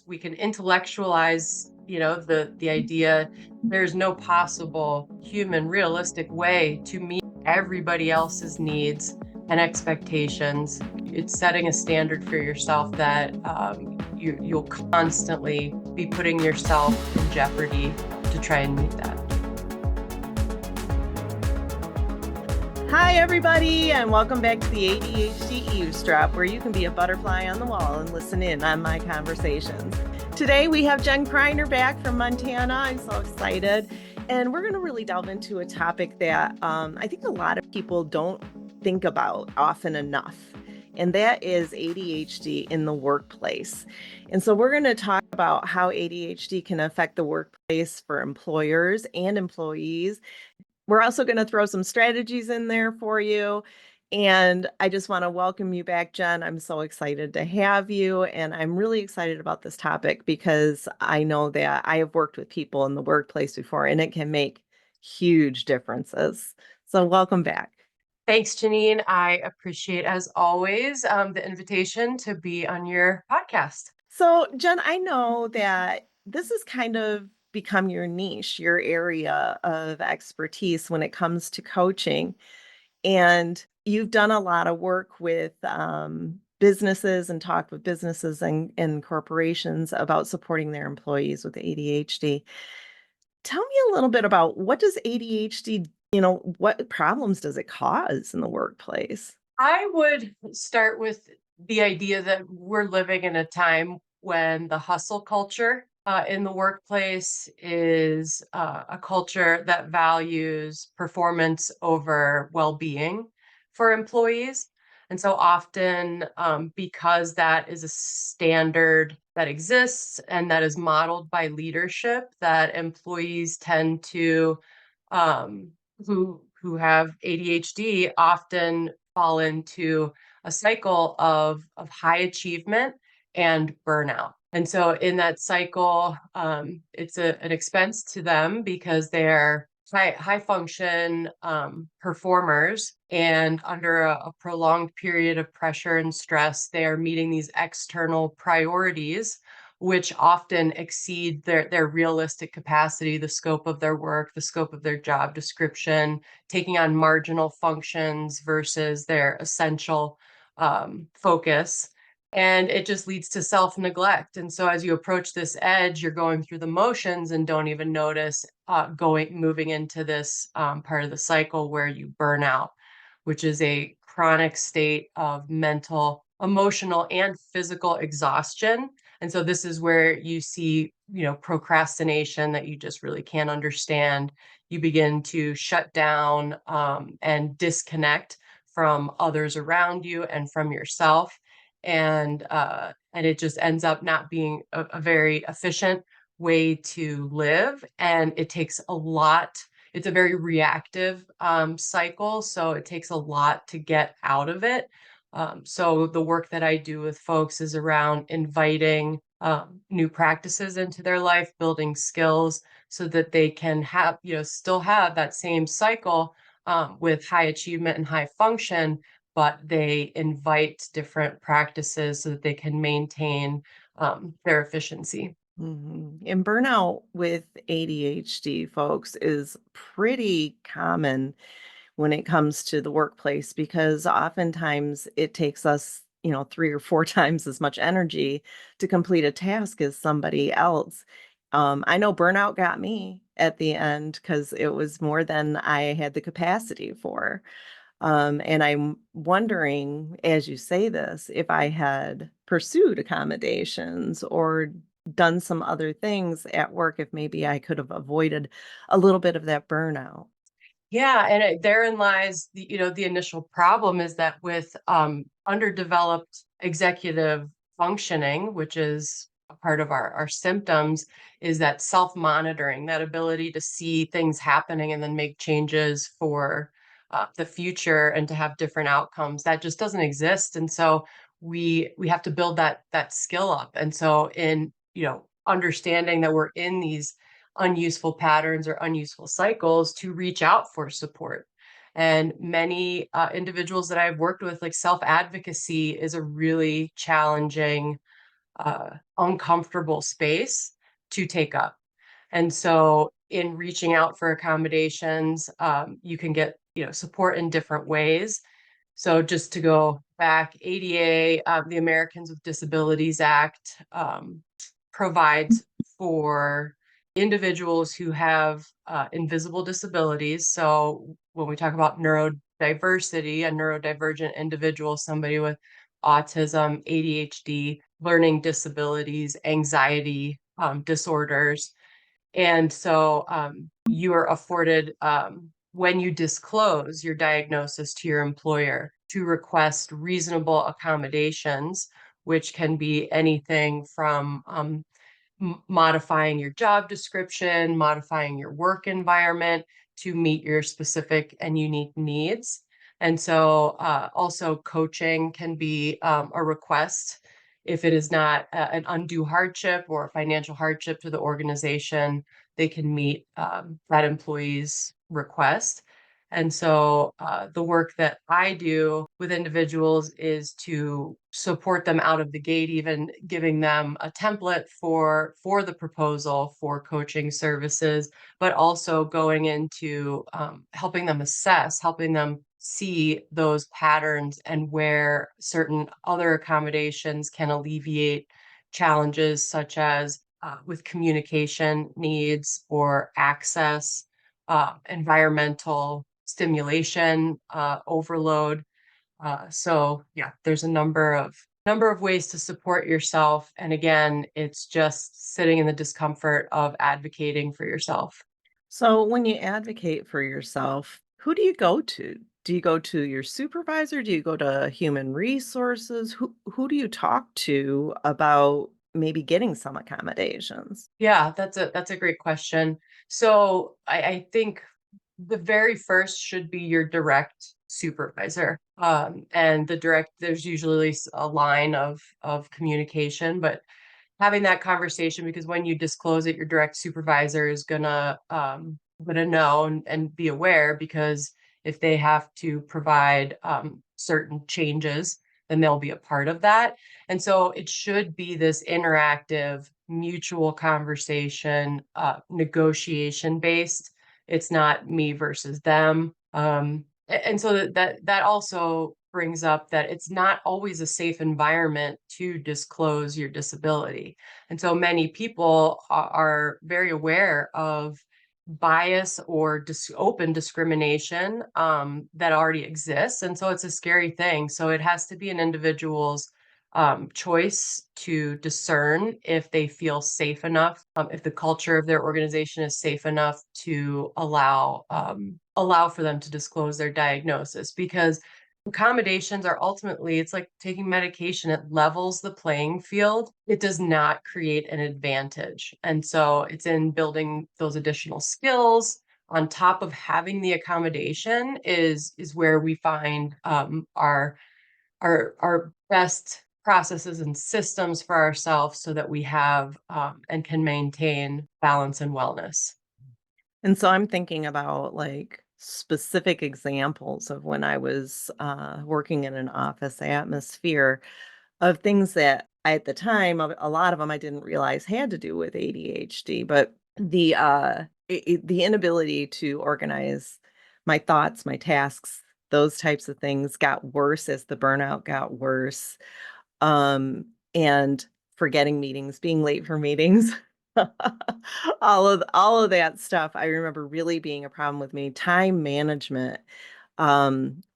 we can intellectualize, the idea there's no possible human realistic way to meet everybody else's needs and expectations. It's setting a standard for yourself that you'll constantly be putting yourself in jeopardy to try and meet that. Hi, everybody, and welcome back to the ADHD Eavesdrop, where you can be a butterfly on the wall and listen in on my conversations. Today, we have Jen Kreiner back from Montana. I'm so excited. And we're going to really delve into a topic that I think a lot of people don't think about often enough, and that is ADHD in the workplace. And so we're going to talk about how ADHD can affect the workplace for employers and employees. We're also going to throw some strategies in there for you. And I just want to welcome you back, Jen. I'm so excited to have you. And I'm really excited about this topic because I know that I have worked with people in the workplace before, and it can make huge differences. So welcome back. Thanks, Janine. I appreciate, as always, the invitation to be on your podcast. So, Jen, I know that this has kind of become your niche, your area of expertise when it comes to coaching. And you've done a lot of work with businesses and talked with businesses and corporations about supporting their employees with ADHD. Tell me a little bit about what does ADHD, what problems does it cause in the workplace? I would start with the idea that we're living in a time when the hustle culture in the workplace is a culture that values performance over well-being for employees. And so often, because that is a standard that exists and that is modeled by leadership, that employees tend to, who have ADHD, often fall into a cycle of high achievement and burnout. And so in that cycle, it's an expense to them because they're high function performers, and under a prolonged period of pressure and stress, they are meeting these external priorities which often exceed their realistic capacity, the scope of their work, the scope of their job description, taking on marginal functions versus their essential focus. And it just leads to self-neglect. And so as you approach this edge, you're going through the motions and don't even notice moving into this part of the cycle where you burn out, which is a chronic state of mental, emotional, and physical exhaustion. And so this is where you see, procrastination that you just really can't understand. You begin to shut down and disconnect from others around you and from yourself. And it just ends up not being a very efficient way to live. And it takes a lot. It's a very reactive cycle, so it takes a lot to get out of it. So the work that I do with folks is around inviting new practices into their life, building skills so that they can have, still have that same cycle with high achievement and high function, but they invite different practices so that they can maintain their efficiency. And burnout with ADHD, folks, is pretty common when it comes to the workplace because oftentimes it takes us, 3 or 4 times as much energy to complete a task as somebody else. I know burnout got me at the end because it was more than I had the capacity for. And I'm wondering, as you say this, if I had pursued accommodations or done some other things at work, if maybe I could have avoided a little bit of that burnout. Yeah, and therein lies the initial problem is that with underdeveloped executive functioning, which is a part of our symptoms, is that self-monitoring, that ability to see things happening and then make changes for the future and to have different outcomes. That just doesn't exist, and so we have to build that skill up. And so in understanding that we're in these unuseful patterns or unuseful cycles, to reach out for support. And many individuals that I've worked with, like self advocacy is a really challenging uncomfortable space to take up. And so in reaching out for accommodations, you can get, support in different ways. So just to go back, ADA, the Americans with Disabilities Act, provides for individuals who have invisible disabilities. So when we talk about neurodiversity, a neurodivergent individual, somebody with autism, ADHD, learning disabilities, anxiety disorders. And so you are afforded, when you disclose your diagnosis to your employer, to request reasonable accommodations, which can be anything from modifying your job description, modifying your work environment to meet your specific and unique needs. And so also coaching can be a request if it is not an undue hardship or a financial hardship to the organization. They can meet that employee's request. And so the work that I do with individuals is to support them out of the gate, even giving them a template for the proposal for coaching services, but also going into helping them assess, helping them see those patterns and where certain other accommodations can alleviate challenges such as with communication needs or access, environmental stimulation, overload. So yeah, there's a number of ways to support yourself. And again, it's just sitting in the discomfort of advocating for yourself. So when you advocate for yourself, who do you go to? Do you go to your supervisor? Do you go to human resources? Who do you talk to about maybe getting some accommodations? Yeah, that's a great question. So I think the very first should be your direct supervisor. And there's usually a line of communication, but having that conversation, because when you disclose it, your direct supervisor is gonna know and be aware, because if they have to provide certain changes, then they'll be a part of that. And so it should be this interactive, mutual conversation, negotiation based. It's not me versus them. And so that also brings up that it's not always a safe environment to disclose your disability. And so many people are very aware of bias or open discrimination that already exists. And so it's a scary thing. So it has to be an individual's choice to discern if they feel safe enough, if the culture of their organization is safe enough to allow for them to disclose their diagnosis. Because accommodations are ultimately, it's like taking medication. It levels the playing field. It does not create an advantage. And so it's in building those additional skills on top of having the accommodation is where we find our best processes and systems for ourselves so that we have and can maintain balance and wellness. And so I'm thinking about like specific examples of when I was working in an office atmosphere of things that at the time, a lot of them I didn't realize had to do with ADHD, but the inability to organize my thoughts, my tasks, those types of things got worse as the burnout got worse. And forgetting meetings, being late for meetings. All of that stuff I remember really being a problem with me. Time management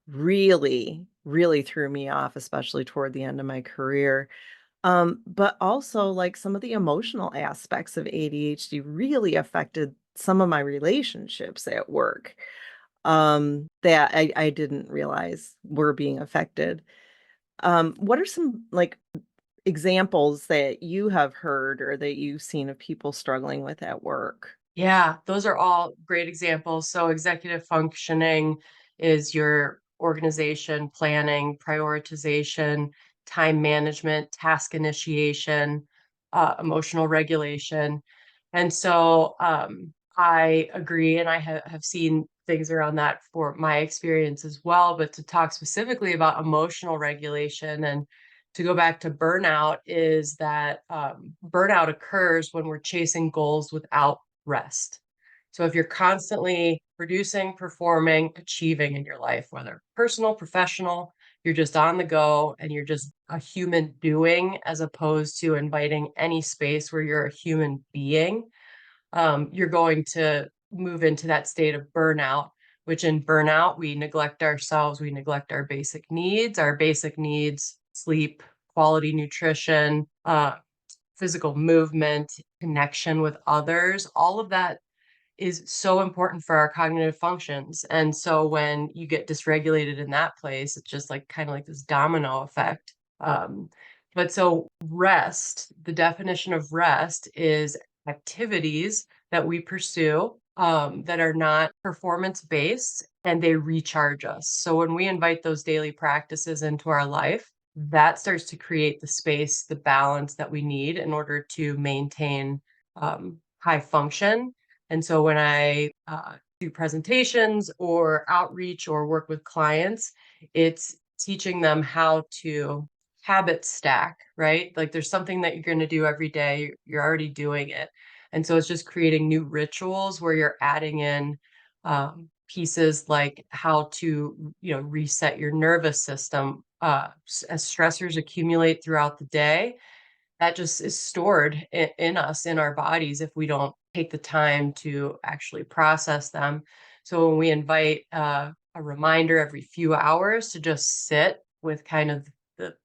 really threw me off, especially toward the end of my career. But also like some of the emotional aspects of ADHD really affected some of my relationships at work that I didn't realize were being affected. What are some like examples that you have heard or that you've seen of people struggling with at work? Yeah, those are all great examples. So executive functioning is your organization, planning, prioritization, time management, task initiation, emotional regulation. And so I agree, and I have seen things around that for my experience as well. But to talk specifically about emotional regulation and to go back to burnout is that burnout occurs when we're chasing goals without rest. So if you're constantly producing, performing, achieving in your life, whether personal, professional, you're just on the go and you're just a human doing as opposed to inviting any space where you're a human being, you're going to move into that state of burnout, which in burnout, we neglect ourselves, we neglect our basic needs, sleep, quality nutrition, physical movement, connection with others. All of that is so important for our cognitive functions. And so when you get dysregulated in that place, it's just like kind of like this domino effect. Um, but so rest, the definition of rest is activities that we pursue that are not performance based and they recharge us. So when we invite those daily practices into our life, that starts to create the space, the balance that we need in order to maintain high function. And so when I do presentations or outreach or work with clients, it's teaching them how to habit stack, right? Like there's something that you're going to do every day, you're already doing it. And so it's just creating new rituals where you're adding in pieces like how to, reset your nervous system as stressors accumulate throughout the day, that just is stored in us, in our bodies, if we don't take the time to actually process them. So when we invite a reminder every few hours to just sit with kind of the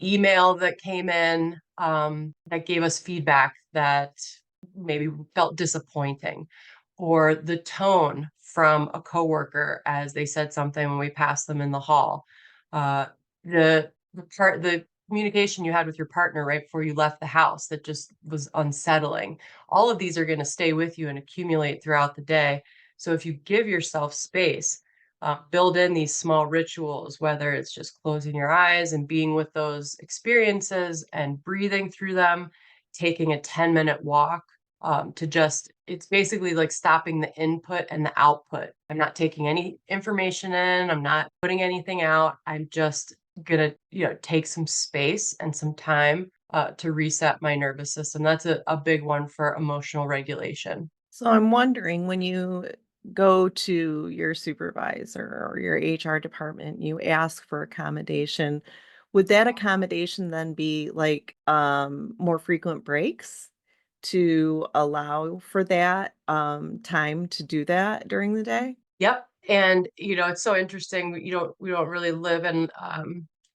email that came in that gave us feedback that maybe felt disappointing, or the tone from a coworker as they said something when we passed them in the hall, uh, the communication you had with your partner right before you left the house that just was unsettling. All of these are going to stay with you and accumulate throughout the day. So if you give yourself space, build in these small rituals, whether it's just closing your eyes and being with those experiences and breathing through them, taking a 10-minute walk, to just, it's basically like stopping the input and the output. I'm not taking any information in, I'm not putting anything out. I'm just gonna, take some space and some time to reset my nervous system. That's a big one for emotional regulation. So I'm wondering, when you go to your supervisor or your HR department, you ask for accommodation, would that accommodation then be like more frequent breaks to allow for that time to do that during the day? Yep. And it's so interesting. We don't really live in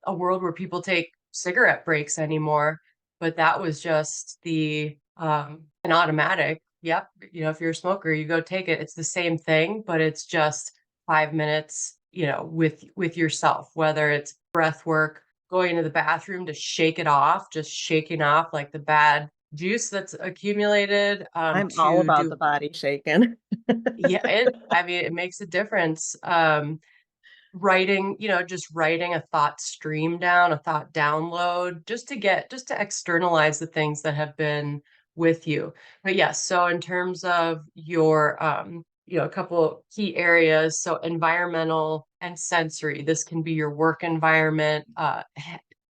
a world where people take cigarette breaks anymore, but that was just the an automatic. Yep. If you're a smoker, you go take it. It's the same thing, but it's just 5 minutes, with yourself, whether it's breath work, going to the bathroom to shake it off, just shaking off like the bad juice that's accumulated, I'm all to about the do. body shaking. Yeah, I mean, it makes a difference. Writing, just writing a thought stream down, a thought download, just to externalize the things that have been with you. But yes, so in terms of your, a couple key areas, so environmental and sensory, this can be your work environment,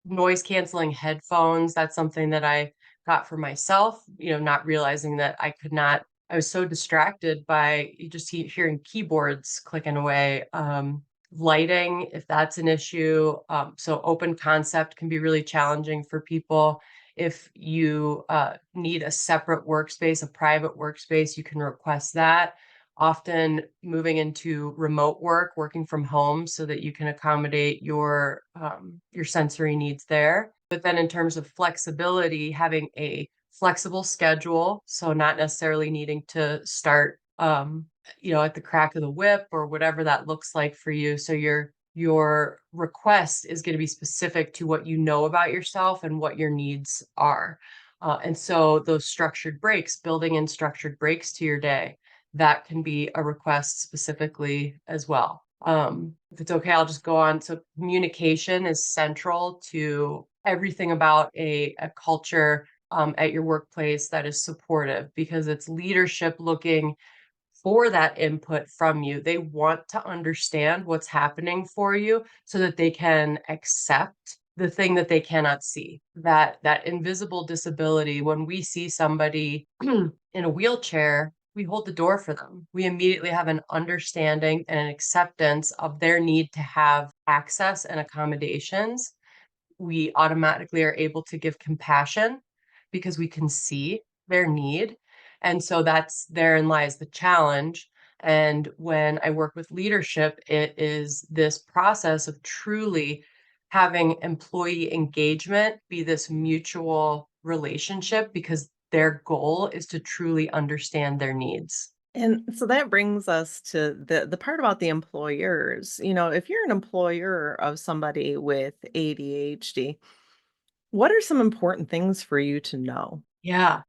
noise canceling headphones. That's something that I got for myself, not realizing that I was so distracted by just hearing keyboards clicking away. Lighting, if that's an issue. So open concept can be really challenging for people. If you need a separate workspace, a private workspace, you can request that. Often moving into remote work, working from home, so that you can accommodate your sensory needs there. But then in terms of flexibility, having a flexible schedule, so not necessarily needing to start at the crack of the whip or whatever that looks like for you. So your request is going to be specific to what you know about yourself and what your needs are. And so those structured breaks, building in structured breaks to your day, that can be a request specifically as well. If it's okay, I'll just go on. So communication is central to everything about a culture at your workplace that is supportive, because it's leadership looking for that input from you. They want to understand what's happening for you so that they can accept the thing that they cannot see, that invisible disability. When we see somebody in a wheelchair, we hold the door for them. We immediately have an understanding and an acceptance of their need to have access and accommodations. We automatically are able to give compassion because we can see their need. And so that's therein lies the challenge. And when I work with leadership, it is this process of truly having employee engagement be this mutual relationship because their goal is to truly understand their needs. And so that brings us to the part about the employers. If you're an employer of somebody with ADHD, what are some important things for you to know? Yeah.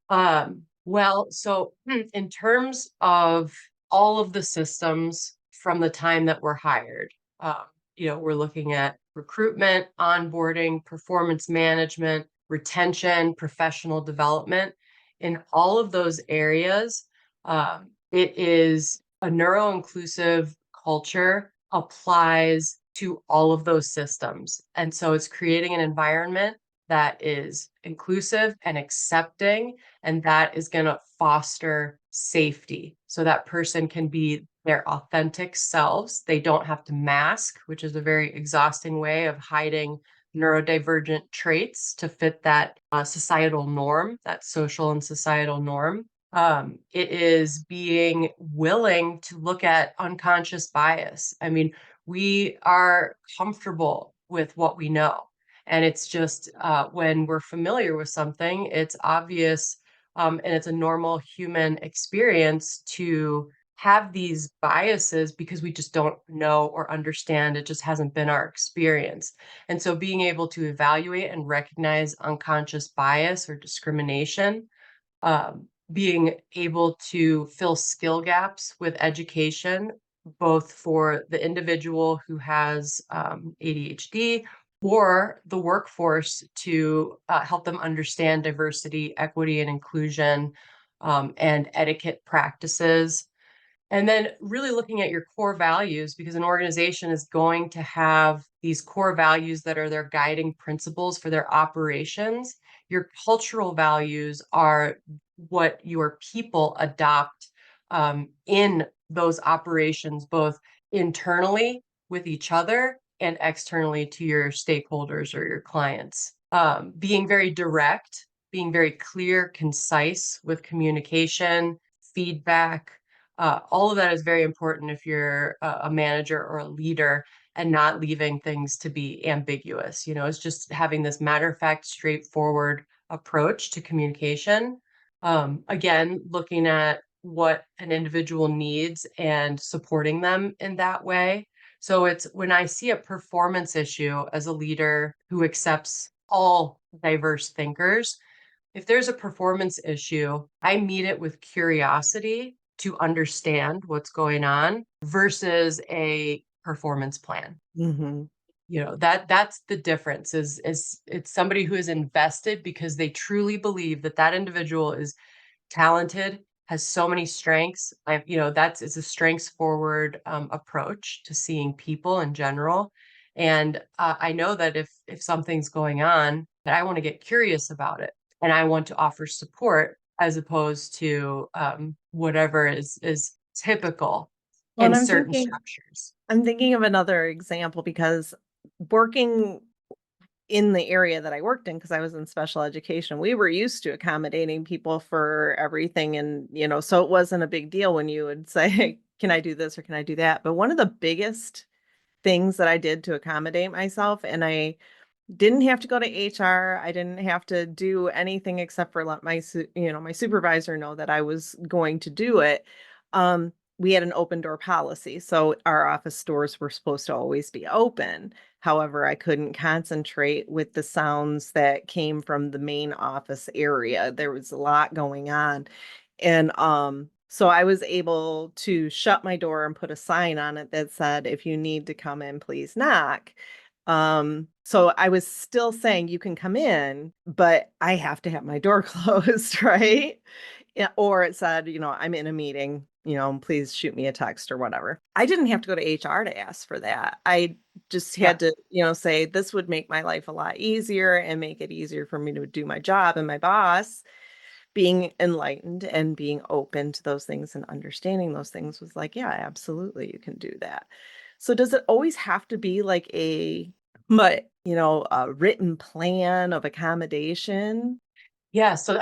Well, so in terms of all of the systems from the time that we're hired, um, we're looking at recruitment, onboarding, performance management, retention, professional development. In all of those areas, it is a neuro-inclusive culture applies to all of those systems. And so it's creating an environment that is inclusive and accepting, and that is going to foster safety so that person can be their authentic selves. They don't have to mask, which is a very exhausting way of hiding neurodivergent traits to fit that societal norm, that social and societal norm. It is being willing to look at unconscious bias. I mean, we are comfortable with what we know. And it's just when we're familiar with something, it's obvious and it's a normal human experience to have these biases because we just don't know or understand. It just hasn't been our experience. And so being able to evaluate and recognize unconscious bias or discrimination, being able to fill skill gaps with education, both for the individual who has ADHD or the workforce to help them understand diversity, equity, and inclusion, and etiquette practices. And then really looking at your core values, because an organization is going to have these core values that are their guiding principles for their operations. Your cultural values are what your people adopt in those operations, both internally with each other and externally to your stakeholders or your clients. Being very direct, being very clear, concise with communication, feedback, all of that is very important if you're a manager or a leader and not leaving things to be ambiguous. It's just having this matter of fact, straightforward approach to communication. Again, looking at what an individual needs and supporting them in that way. So it's when I see a performance issue as a leader who accepts all diverse thinkers, if there's a performance issue, I meet it with curiosity to understand what's going on versus a performance plan. Mhm. That's the difference is it's somebody who is invested because they truly believe that that individual is talented, has so many strengths. That's it's a strengths forward approach to seeing people in general. And I know that if something's going on, that I want to get curious about it and I want to offer support as opposed to whatever is typical Well, in and certain structures. I'm thinking of another example because working in the area that I worked in, because I was in special education, we were used to accommodating people for everything. And, so it wasn't a big deal when you would say, can I do this or can I do that? But one of the biggest things that I did to accommodate myself, and I didn't have to go to HR. I didn't have to do anything except for let my supervisor know that I was going to do it. We had an open door policy, so our office doors were supposed to always be open. However, I couldn't concentrate with the sounds that came from the main office area. There was a lot going on. And so I was able to shut my door and put a sign on it that said, if you need to come in, please knock. So I was still saying you can come in, but I have to have my door closed, right? Yeah, or it said, I'm in a meeting, please shoot me a text or whatever. I didn't have to go to HR to ask for that. I just Yeah. had to, say this would make my life a lot easier and make it easier for me to do my job. And my boss, being enlightened and being open to those things and understanding those things, was like, yeah, absolutely, you can do that. So does it always have to be like a written plan of accommodation? Yeah, so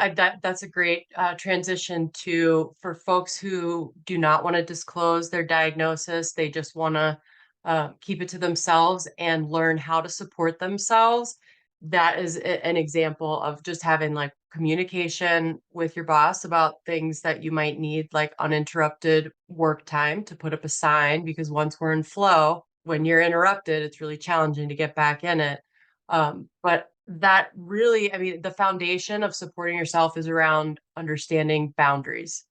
that's a great transition to for folks who do not want to disclose their diagnosis. They just want to keep it to themselves and learn how to support themselves. That is an example of just having like communication with your boss about things that you might need, like uninterrupted work time to put up a sign, because once we're in flow, when you're interrupted, it's really challenging to get back in it. But that really, I mean, the foundation of supporting yourself is around understanding boundaries,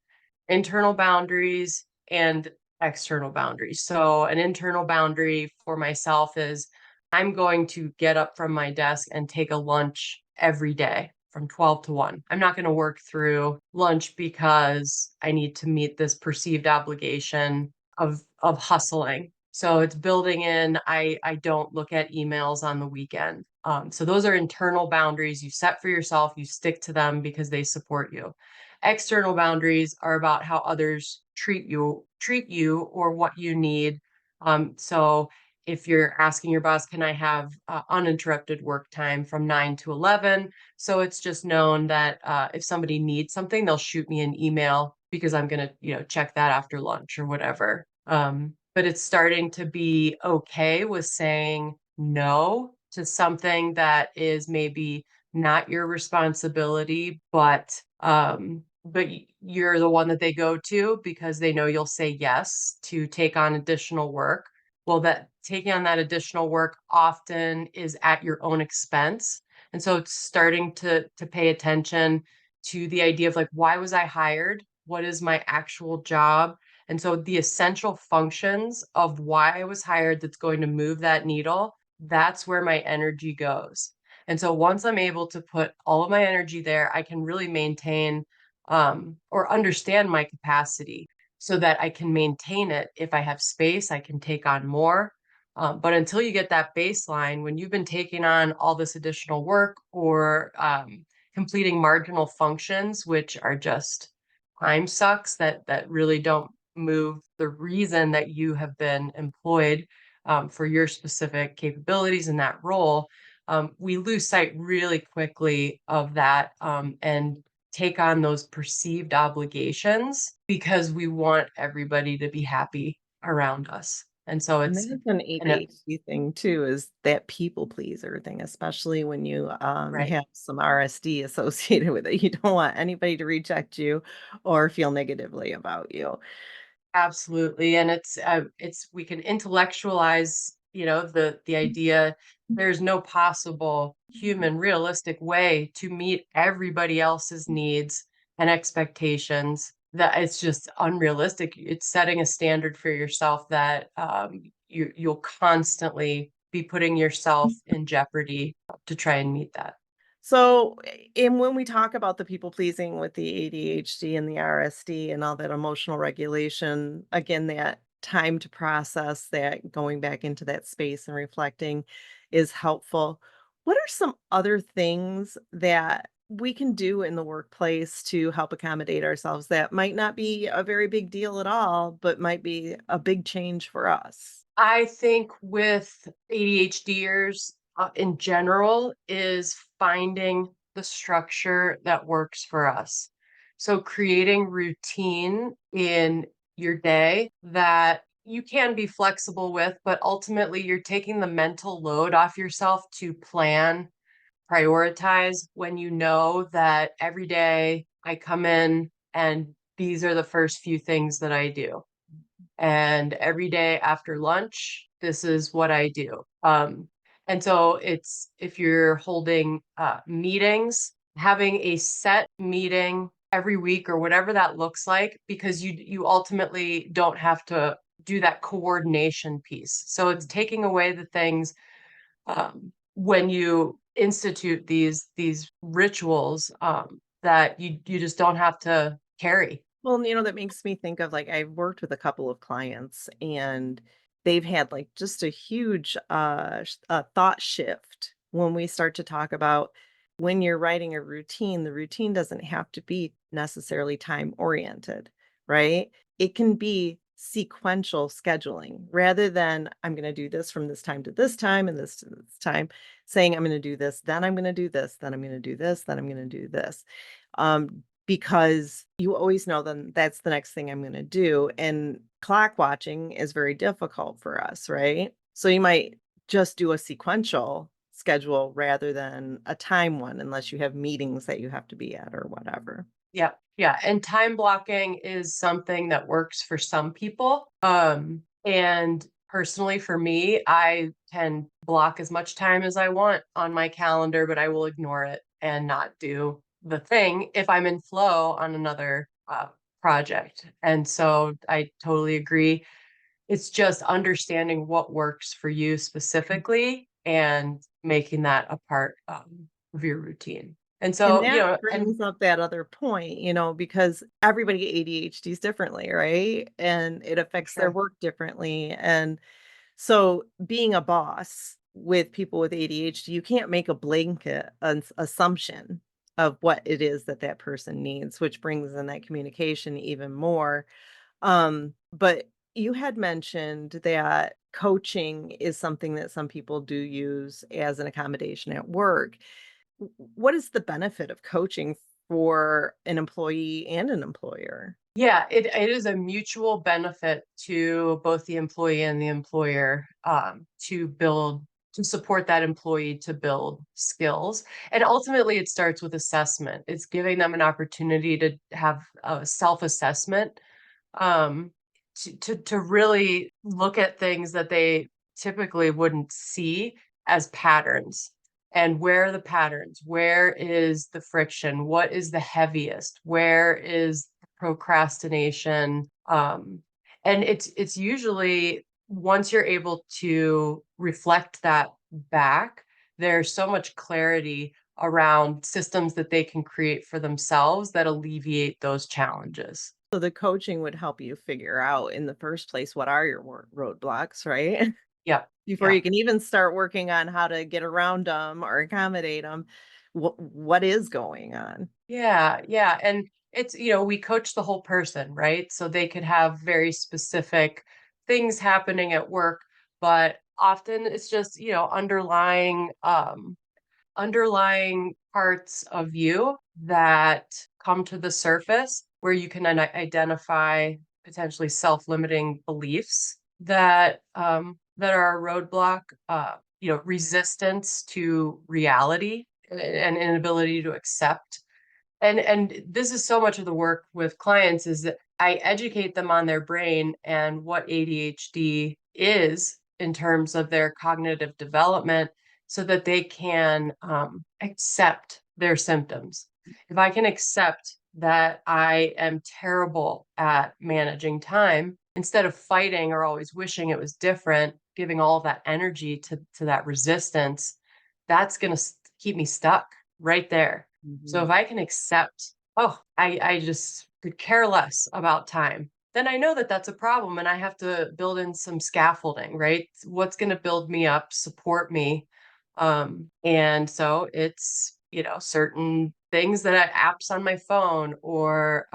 internal boundaries and external boundaries. So, an internal boundary for myself is I'm going to get up from my desk and take a lunch every day from 12 to 1. I'm not going to work through lunch because I need to meet this perceived obligation of hustling. So it's building in, I don't look at emails on the weekend. So those are internal boundaries you set for yourself, you stick to them because they support you. External boundaries are about how others treat you or what you need. So if you're asking your boss, can I have uninterrupted work time from 9 to 11? So it's just known that if somebody needs something, they'll shoot me an email because I'm going to, check that after lunch or whatever. But it's starting to be okay with saying no to something that is maybe not your responsibility, but you're the one that they go to because they know you'll say yes to take on additional work. Well, that taking on that additional work often is at your own expense. And so it's starting to pay attention to the idea of like, why was I hired? What is my actual job? And so the essential functions of why I was hired that's going to move that needle, that's where my energy goes. And so once I'm able to put all of my energy there, I can really maintain or understand my capacity so that I can maintain it. If I have space, I can take on more. But until you get that baseline, when you've been taking on all this additional work or completing marginal functions, which are just time sucks that really don't move the reason that you have been employed for your specific capabilities in that role, we lose sight really quickly of that and take on those perceived obligations because we want everybody to be happy around us. And so And it's that's an and ADHD thing too, is that people pleaser thing, especially when you right. have some RSD associated with it. You don't want anybody to reject you or feel negatively about you. Absolutely, and it's we can intellectualize, the idea there's no possible human realistic way to meet everybody else's needs and expectations. That it's just unrealistic. It's setting a standard for yourself that you'll constantly be putting yourself in jeopardy to try and meet that. So, and when we talk about the people pleasing with the ADHD and the RSD and all that emotional regulation, again, that time to process that, going back into that space and reflecting is helpful. What are some other things that we can do in the workplace to help accommodate ourselves that might not be a very big deal at all, but might be a big change for us? I think with ADHDers in general is finding the structure that works for us. So creating routine in your day that you can be flexible with, but ultimately you're taking the mental load off yourself to plan, prioritize when you know that every day I come in and these are the first few things that I do. And every day after lunch, this is what I do. And so it's if you're holding meetings, having a set meeting every week or whatever that looks like, because you ultimately don't have to do that coordination piece. So it's taking away the things when you institute these rituals that you just don't have to carry. Well, that makes me think of like I've worked with a couple of clients and they've had like just a huge thought shift when we start to talk about when you're writing a routine, the routine doesn't have to be necessarily time oriented, right? It can be sequential scheduling rather than I'm going to do this from this time to this time and this to this time, saying I'm going to do this, then I'm going to do this, then I'm going to do this, then I'm going to do this. Because you always know then that's the next thing I'm gonna do, and clock watching is very difficult for us, right? So you might just do a sequential schedule rather than a time one unless you have meetings that you have to be at or whatever. Yeah, yeah, and time blocking is something that works for some people, and personally for me, I can block as much time as I want on my calendar, but I will ignore it and not do the thing if I'm in flow on another, project, and so I totally agree. It's just understanding what works for you specifically and making that a part, of your routine, and And so, that and brings up that other point, because everybody ADHDs differently, right? And it affects their sure. work differently. And so being a boss with people with ADHD, you can't make a blanket assumption of what it is that that person needs, which brings in that communication even more. But you had mentioned that coaching is something that some people do use as an accommodation at work. What is the benefit of coaching for an employee and an employer? Yeah, it is a mutual benefit to both the employee and the employer, to support that employee to build skills, and ultimately, it starts with assessment. It's giving them an opportunity to have a self-assessment, um, to really look at things that they typically wouldn't see as patterns. And where are the patterns? Where is the friction? What is the heaviest? Where is procrastination? And it's usually once you're able to reflect that back, there's so much clarity around systems that they can create for themselves that alleviate those challenges. So the coaching would help you figure out in the first place what are your roadblocks, right? Yep, Before you yep. can even start working on how to get around them or accommodate them, what is going on? Yeah, yeah, and it's we coach the whole person, right? So they could have very specific things happening at work, but often it's just, underlying parts of you that come to the surface where you can identify potentially self-limiting beliefs that are a roadblock, resistance to reality and inability to accept. And this is so much of the work with clients is that I educate them on their brain and what ADHD is in terms of their cognitive development so that they can accept their symptoms. If I can accept that I am terrible at managing time, instead of fighting or always wishing it was different, giving all that energy to that resistance, that's going to keep me stuck right there. So if Mhm. I can accept, "Oh, I just could care less about time," then I know that that's a problem and I have to build in some scaffolding, right? What's gonna build me up, support me? And so it's, certain things that apps on my phone or,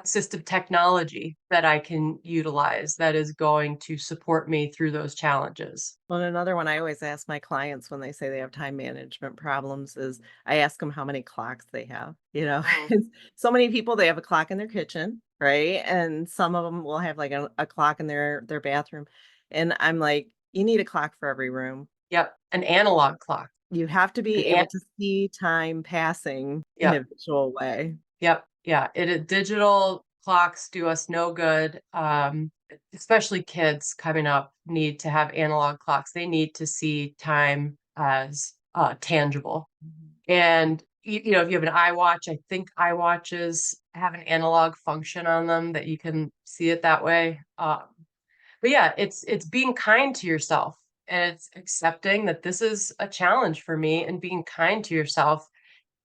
assistive technology that I can utilize that is going to support me through those challenges. Well, and another one I always ask my clients when they say they have time management problems is I ask them how many clocks they have. Mm, It's so many people, they have a clock in their kitchen, right? And some of them will have like a clock in their bathroom. And I'm like, you need a clock for every room. yep, an analog clock, You have to an be an able to see time passing in a yep. visual way. Yep, yeah, digital clocks do us no good, especially kids coming up need to have analog clocks. They need to see time as, tangible, Mhm. and, if you have an iWatch, I think iWatches have an analog function on them that you can see it that way, but yeah, it's being kind to yourself, and it's accepting that this is a challenge for me and being kind to yourself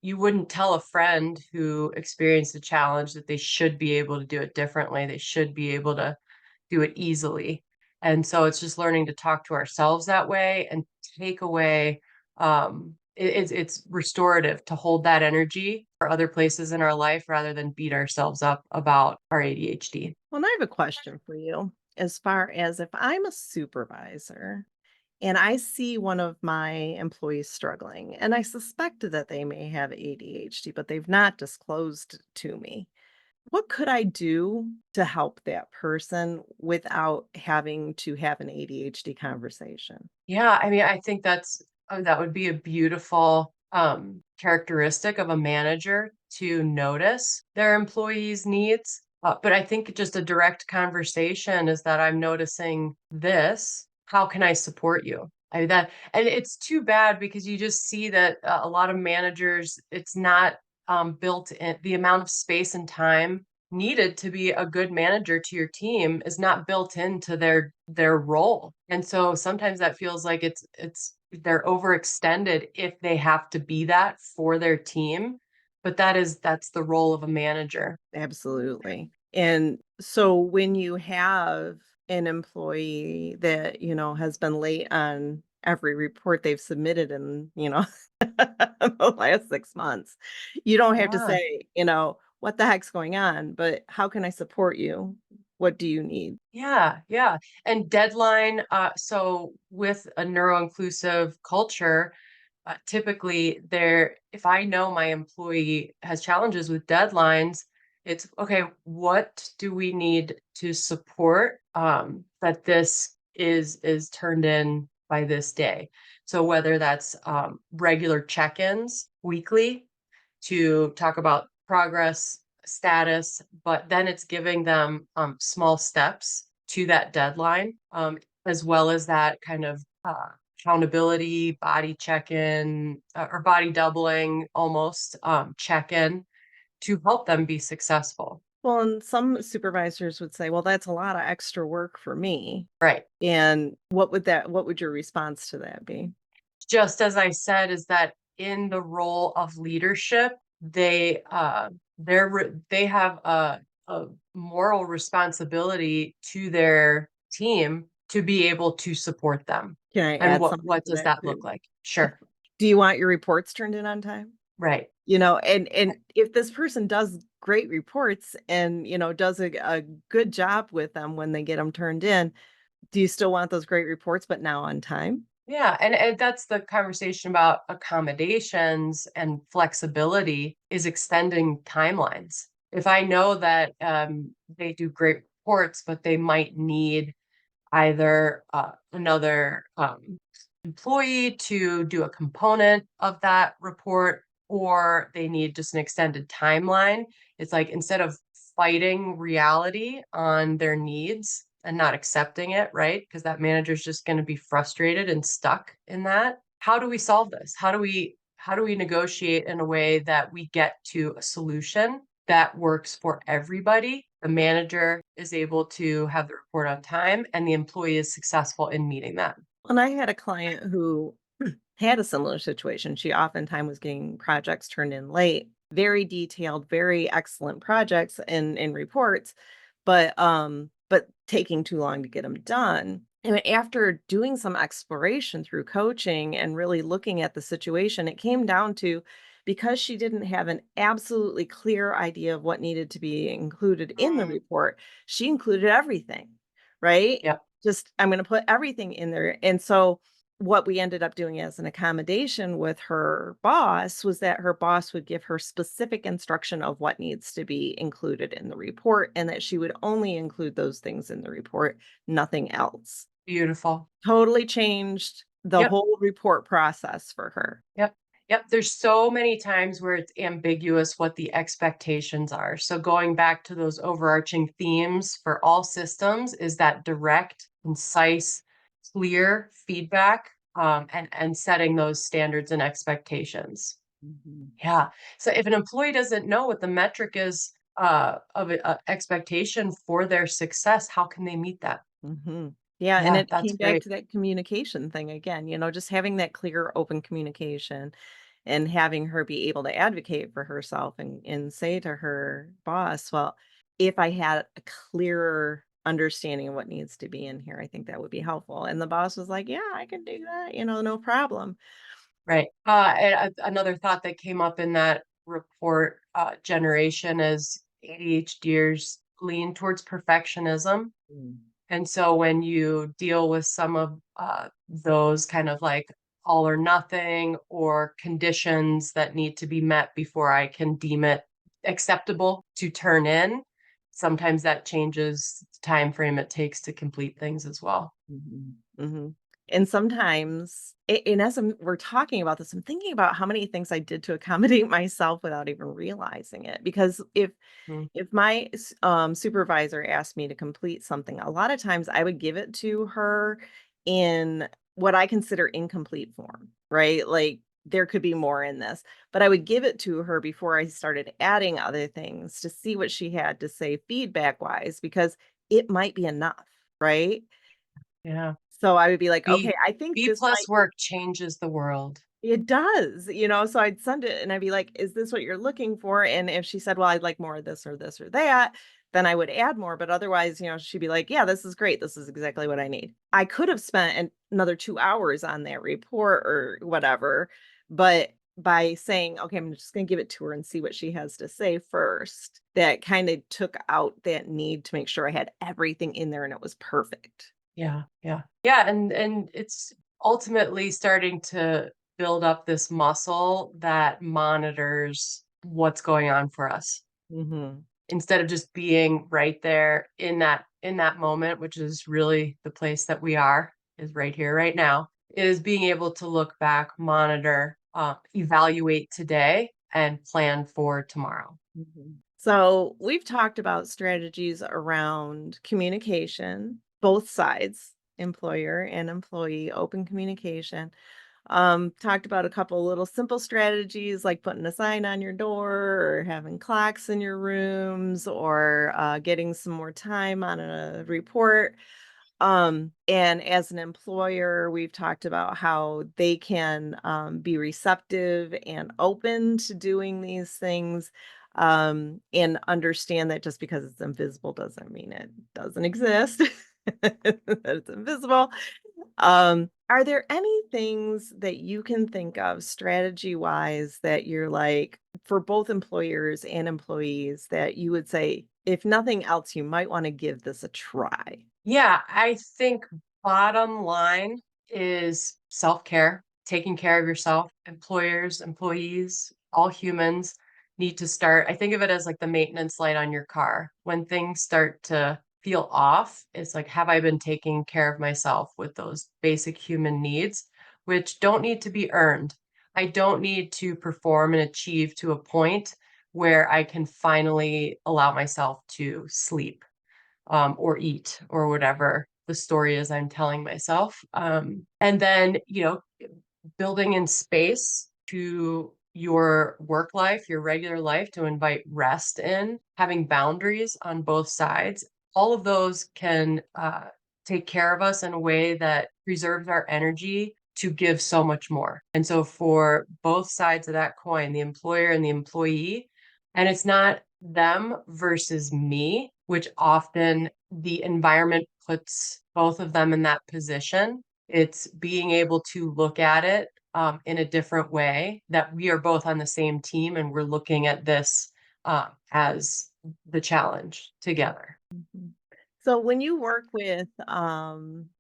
you wouldn't tell a friend who experienced a challenge that they should be able to do it differently. They should be able to do it easily. And so it's just learning to talk to ourselves that way and take away it's restorative to hold that energy for other places in our life rather than beat ourselves up about our ADHD. Well, I have a question for you. As far as if I'm a supervisor and I see one of my employees struggling, and I suspect that they may have ADHD, but they've not disclosed to me. What could I do to help that person without having to have an ADHD conversation? Yeah, I mean, I think that would be a beautiful, characteristic of a manager to notice their employees' needs, but I think just a direct conversation is that, "I'm noticing this. How can I support you?" I mean, that and it's too bad because you just see that, a lot of managers, it's not, built in the amount of space and time needed to be a good manager to your team is not built into their role. And so sometimes that feels like it's they're overextended if they have to be that for their team, but that's the role of a manager. Absolutely. And so when you have an employee that, has been late on every report they've submitted in, the last 6 months, you don't have to Yeah. say, "What the heck's going on?" But, "How can I support you? What do you need?" Yeah, yeah. And deadline, so with a neuro-inclusive culture, typically there if I know my employee has challenges with deadlines, it's okay, what do we need to support that this is turned in by this day? So whether that's regular check-ins weekly to talk about progress, status, but then it's giving them small steps to that deadline, as well as that kind of accountability, body check-in, or body doubling almost, check-in to help them be successful. Well, and some supervisors would say, "Well, that's a lot of extra work for me." Right. And what would your response to that be? Just as I said, is that in the role of leadership, they have a moral responsibility to their team to be able to support them. Can I And add something what to does that that look too? like? Sure. Do you want your reports turned in on time? Right. And if this person does great reports and, does a good job with them when they get them turned in, do you still want those great reports, but now on time? Yeah, and that's the conversation about accommodations and flexibility is extending timelines. If I know that, they do great reports, but they might need either, another, employee to do a component of that report, or they need just an extended timeline. It's like instead of fighting reality on their needs and not accepting it, right? Because that manager's just going to be frustrated and stuck in that. How do we solve this? How do we negotiate in a way that we get to a solution that works for everybody? The manager is able to have the report on time and the employee is successful in meeting that. And I had a client who had a similar situation. She oftentimes was getting projects turned in late, very detailed, very excellent projects and reports, but taking too long to get them done. And after doing some exploration through coaching and really looking at the situation, it came down to because she didn't have an absolutely clear idea of what needed to be included in the Mm, report, she included everything, right? yep. Just, I'm going to put everything in there. And so what we ended up doing as an accommodation with her boss was that her boss would give her specific instruction of what needs to be included in the report and that she would only include those things in the report, nothing else. Beautiful. Totally changed the Yep. whole report process for her. Yep. Yep. There's so many times where it's ambiguous what the expectations are. So going back to those overarching themes for all systems is that direct, concise, clear feedback, and setting those standards and expectations. Mhm. Yeah. So if an employee doesn't know what the metric is of a expectation for their success, how can they meet that? Mhm. Yeah, and Yeah, it that's came back great. to that communication thing again, just having that clear, open communication. and having her be able to advocate for herself and say to her boss, well, if I had a clearer understanding of what needs to be in here, I think that would be helpful. And the boss was like, yeah, I can do that, no problem. Right. And another thought that came up in that report, generation is ADHDers lean towards perfectionism. Mm. And so when you deal with some of those kind of like all or nothing or conditions that need to be met before I can deem it acceptable to turn in, sometimes that changes the time frame it takes to complete things as well. Mhm, mhm. And sometimes, and as we're talking about this, I'm thinking about how many things I did to accommodate myself without even realizing it. Because Mm, if my supervisor asked me to complete something, a lot of times I would give it to her in what I consider incomplete form, right? Like there could be more in this, but I would give it to her before I started adding other things to see what she had to say feedback wise, because it might be enough, right? yeah. So I would be like, "Okay, B I think B this plus might be." work changes the world. It does, so I'd send it and I'd be like, "Is this what you're looking for?" And if she said, "Well, I'd like more of this or that," then I would add more, but otherwise, she'd be like, "Yeah, this is great. This is exactly what I need." I could have spent another 2 hours on that report or whatever, but by saying, "Okay, I'm just gonna give it to her and see what she has to say first," that kinda took out that need to make sure I had everything in there and it was perfect. Yeah, yeah. Yeah, and it's ultimately starting to build up this muscle that monitors what's going on for us. Mhm. Instead of just being right there in that moment, which is really the place that we are, is right here, right now, is being able to look back, monitor, evaluate today, and plan for tomorrow. Mhm. So we've talked about strategies around communication, both sides, employer and employee, open communication. Talked about a couple little simple strategies like putting a sign on your door or having clocks in your rooms or getting some more time on a report. And as an employer, we've talked about how they can be receptive and open to doing these things, and understand that just because it's invisible doesn't mean it doesn't exist, that it's invisible. Are there any things that you can think of strategy wise that you're like for both employers and employees that you would say, if nothing else, you might want to give this a try? Yeah, I think bottom line is self-care, taking care of yourself. Employers, employees, all humans need to start. I think of it as like the maintenance light on your car. When things start to feel off, it's like, have I been taking care of myself with those basic human needs, which don't need to be earned? I don't need to perform and achieve to a point where I can finally allow myself to sleep, or eat or whatever the story is I'm telling myself. And then, building in space to your work life, your regular life to invite rest in, having boundaries on both sides. All of those can take care of us in a way that preserves our energy to give so much more. And so, for both sides of that coin, the employer and the employee, and it's not them versus me, which often the environment puts both of them in that position. It's being able to look at it in a different way, that we are both on the same team and we're looking at this as the challenge together. Mhm. So when you work with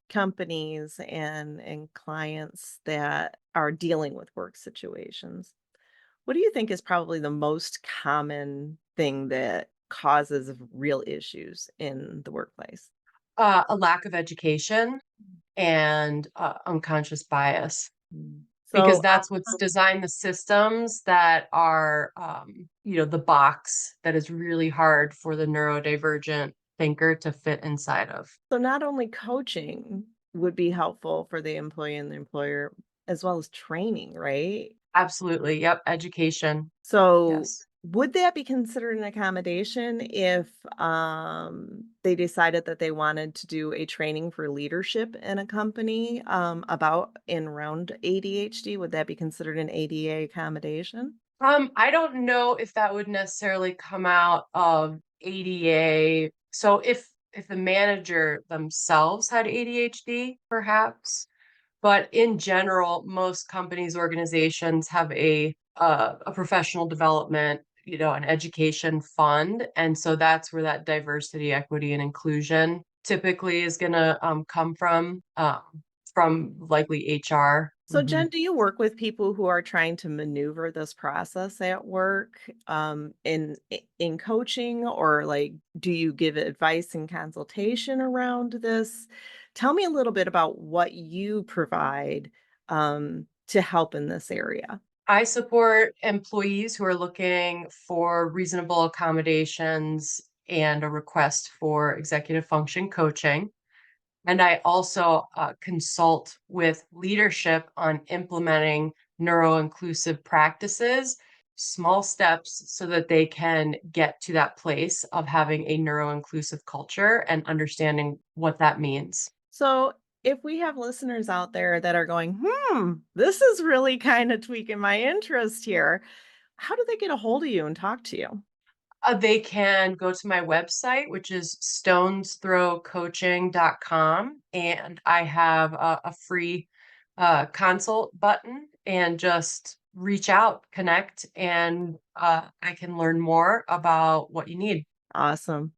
companies and clients that are dealing with work situations, what do you think is probably the most common thing that causes real issues in the workplace? A lack of education and unconscious bias, Mm. because So, that's what's designed the systems that are, the box that is really hard for the neurodivergent thinker to fit inside of. not only coaching would be helpful for the employee and the employer, as well as training, right? Absolutely. Yep. Education. So Yes. Would that be considered an accommodation if they decided that they wanted to do a training for leadership in a company about and around ADHD? Would that be considered an ADA accommodation? I don't know if that would necessarily come out of ADA. So if the manager themselves had ADHD, perhaps, but in general, most companies, organizations have a professional development, an education fund, and so that's where that diversity, equity, and inclusion typically is going to come from likely HR. So, Jen, do you work with people who are trying to maneuver this process at work in coaching, or like, do you give advice and consultation around this? Tell me a little bit about what you provide to help in this area. I support employees who are looking for reasonable accommodations and a request for executive function coaching. And I also consult with leadership on implementing neuro-inclusive practices, small steps so that they can get to that place of having a neuro-inclusive culture and understanding what that means. So, if we have listeners out there that are going, this is really kind of tweaking my interest here, how do they get a hold of you and talk to you? They can go to my website, which is stonesthrowcoaching.com, and I have a free consult button, and just reach out, connect, and I can learn more about what you need. Awesome.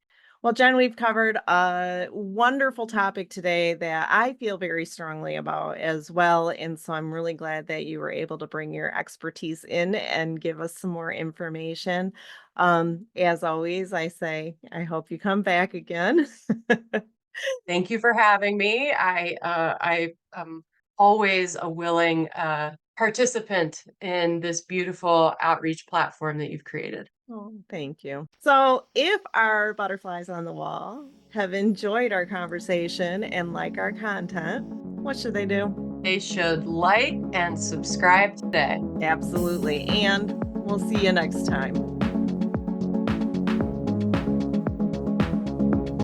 Well, Jen, we've covered a wonderful topic today that I feel very strongly about as well. And so I'm really glad that you were able to bring your expertise in and give us some more information. As always, I say, I hope you come back again. Thank you for having me. I am always a willing participant in this beautiful outreach platform that you've created. Oh, thank you. So, if our butterflies on the wall have enjoyed our conversation and like our content, what should they do? They should like and subscribe today. Absolutely. And we'll see you next time.